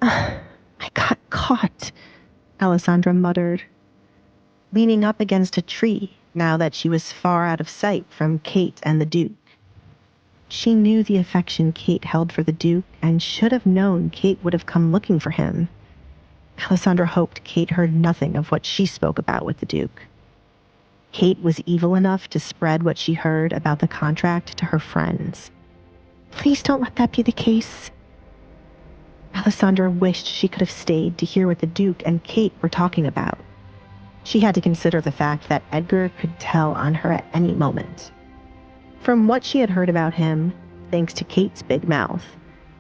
I got caught, Alessandra muttered, leaning up against a tree now that she was far out of sight from Kate and the Duke. She knew the affection Kate held for the Duke and should have known Kate would have come looking for him. Alessandra hoped Kate heard nothing of what she spoke about with the Duke. Kate was evil enough to spread what she heard about the contract to her friends. Please don't let that be the case. Alessandra wished she could have stayed to hear what the Duke and Kate were talking about. She had to consider the fact that Edgar could tell on her at any moment. From what she had heard about him, thanks to Kate's big mouth,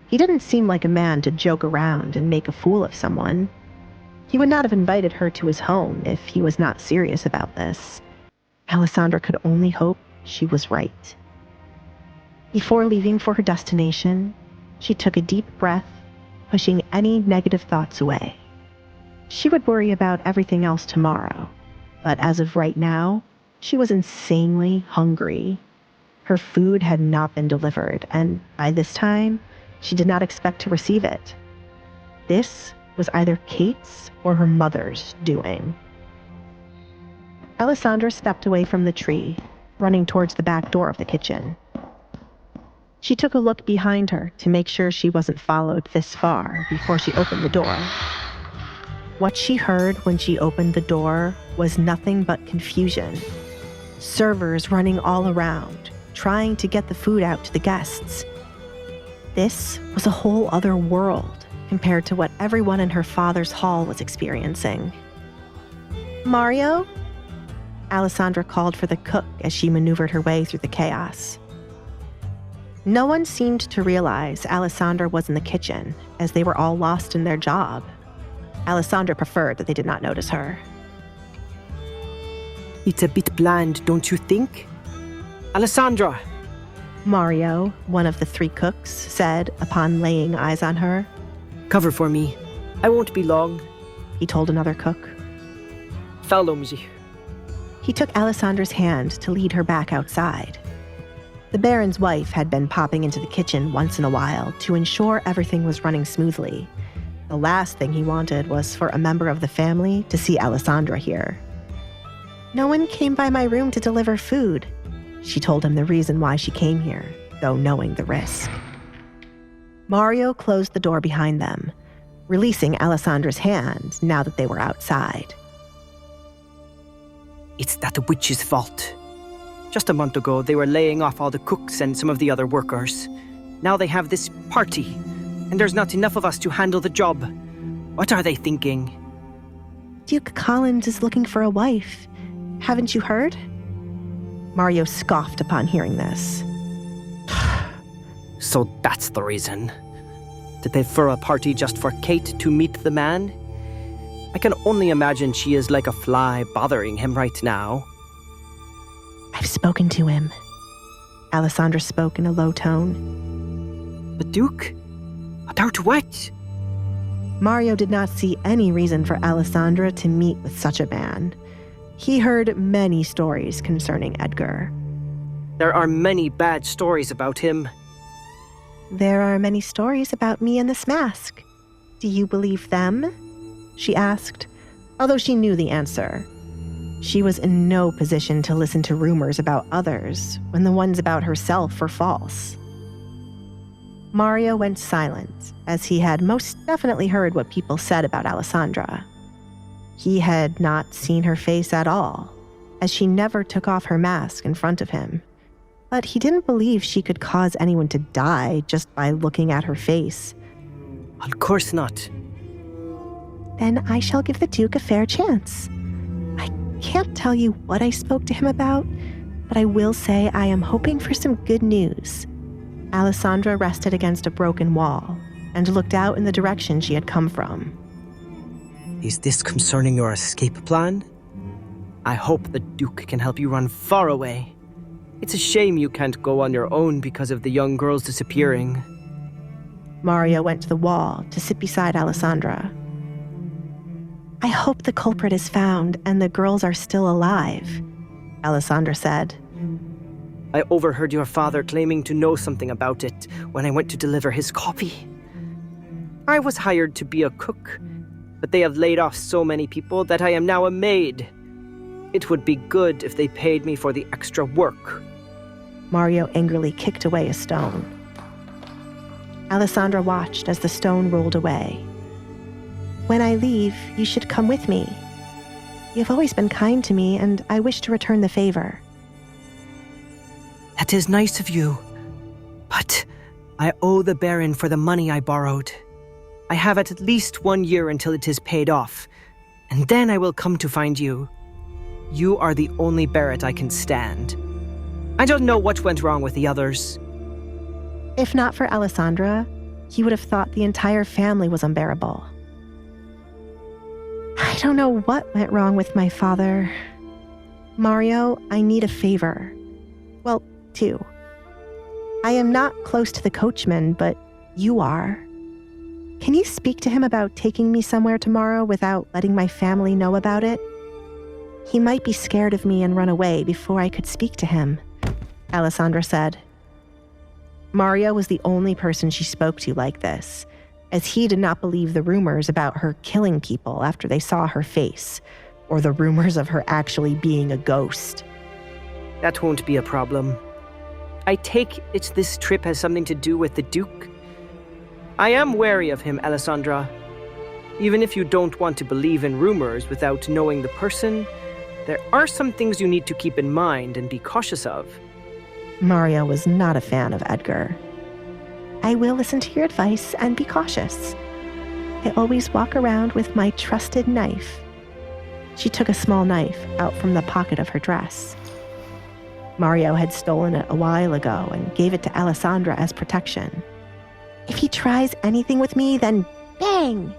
he didn't seem like a man to joke around and make a fool of someone. He would not have invited her to his home if he was not serious about this. Alessandra could only hope she was right. Before leaving for her destination, she took a deep breath, pushing any negative thoughts away. She would worry about everything else tomorrow, but as of right now, she was insanely hungry. Her food had not been delivered, and by this time, she did not expect to receive it. This was either Kate's or her mother's doing. Alessandra stepped away from the tree, running towards the back door of the kitchen. She took a look behind her to make sure she wasn't followed this far before she opened the door. What she heard when she opened the door was nothing but confusion. Servers running all around, trying to get the food out to the guests. This was a whole other world compared to what everyone in her father's hall was experiencing. Mario? Alessandra called for the cook as she maneuvered her way through the chaos. No one seemed to realize Alessandra was in the kitchen, as they were all lost in their job. Alessandra preferred that they did not notice her. It's a bit bland, don't you think? Alessandra! Mario, one of the three cooks, said upon laying eyes on her. Cover for me. I won't be long, he told another cook. Follow me. He took Alessandra's hand to lead her back outside. The Baron's wife had been popping into the kitchen once in a while to ensure everything was running smoothly. The last thing he wanted was for a member of the family to see Alessandra here. No one came by my room to deliver food, she told him the reason why she came here, though knowing the risk. Mario closed the door behind them, releasing Alessandra's hand now that they were outside. It's that witch's fault. Just a month ago, they were laying off all the cooks and some of the other workers. Now they have this party, and there's not enough of us to handle the job. What are they thinking? Duke Collins is looking for a wife. Haven't you heard? Mario scoffed upon hearing this. So that's the reason. Did they throw a party just for Kate to meet the man? I can only imagine she is like a fly bothering him right now. I've spoken to him. Alessandra spoke in a low tone. The Duke? About what? Mario did not see any reason for Alessandra to meet with such a man. He heard many stories concerning Edgar. There are many bad stories about him. There are many stories about me and this mask. Do you believe them? She asked, although she knew the answer. She was in no position to listen to rumors about others when the ones about herself were false. Mario went silent, as he had most definitely heard what people said about Alessandra. He had not seen her face at all, as she never took off her mask in front of him. But he didn't believe she could cause anyone to die just by looking at her face. Of course not. Then I shall give the Duke a fair chance. I can't tell you what I spoke to him about, but I will say I am hoping for some good news. Alessandra rested against a broken wall and looked out in the direction she had come from. Is this concerning your escape plan? I hope the Duke can help you run far away. It's a shame you can't go on your own because of the young girls disappearing. Mario went to the wall to sit beside Alessandra. I hope the culprit is found and the girls are still alive, Alessandra said. I overheard your father claiming to know something about it when I went to deliver his copy. I was hired to be a cook, but they have laid off so many people that I am now a maid. It would be good if they paid me for the extra work. Mario angrily kicked away a stone. Alessandra watched as the stone rolled away. When I leave, you should come with me. You've always been kind to me, and I wish to return the favor. That is nice of you, but I owe the Baron for the money I borrowed. I have at least 1 year until it is paid off, and then I will come to find you. You are the only Barrett I can stand. I don't know what went wrong with the others. If not for Alessandra, he would have thought the entire family was unbearable. I don't know what went wrong with my father. Mario, I need a favor. Well, two. I am not close to the coachman, but you are. Can you speak to him about taking me somewhere tomorrow without letting my family know about it? He might be scared of me and run away before I could speak to him, Alessandra said. Mario was the only person she spoke to like this, as he did not believe the rumors about her killing people after they saw her face, or the rumors of her actually being a ghost. That won't be a problem. I take it this trip has something to do with the Duke. I am wary of him, Alessandra. Even if you don't want to believe in rumors without knowing the person, there are some things you need to keep in mind and be cautious of. Mario was not a fan of Edgar. I will listen to your advice and be cautious. I always walk around with my trusted knife. She took a small knife out from the pocket of her dress. Mario had stolen it a while ago and gave it to Alessandra as protection. If he tries anything with me, then bang!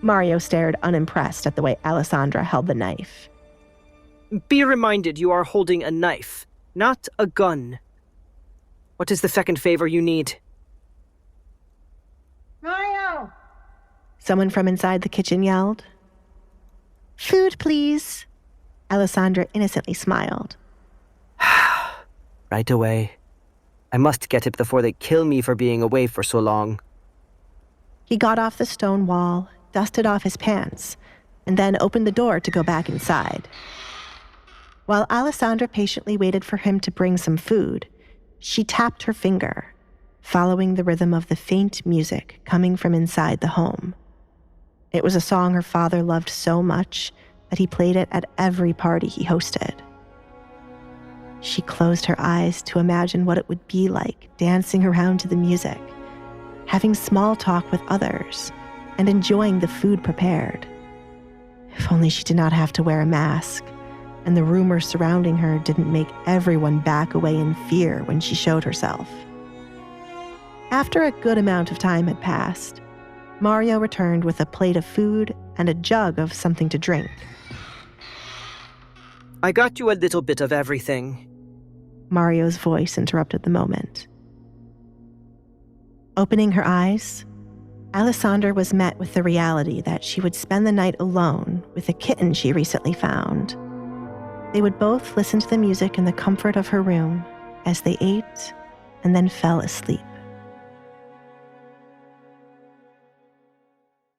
Mario stared unimpressed at the way Alessandra held the knife. Be reminded you are holding a knife, not a gun. What is the second favor you need? Mario! Someone from inside the kitchen yelled. Food, please. Alessandra innocently smiled. Right away. I must get it before they kill me for being away for so long. He got off the stone wall, dusted off his pants, and then opened the door to go back inside. While Alessandra patiently waited for him to bring some food, she tapped her finger, following the rhythm of the faint music coming from inside the home. It was a song her father loved so much that he played it at every party he hosted. She closed her eyes to imagine what it would be like dancing around to the music, having small talk with others, and enjoying the food prepared. If only she did not have to wear a mask, and the rumors surrounding her didn't make everyone back away in fear when she showed herself. After a good amount of time had passed, Mario returned with a plate of food and a jug of something to drink. I got you a little bit of everything. Mario's voice interrupted the moment. Opening her eyes, Alessandra was met with the reality that she would spend the night alone with a kitten she recently found. They would both listen to the music in the comfort of her room as they ate and then fell asleep.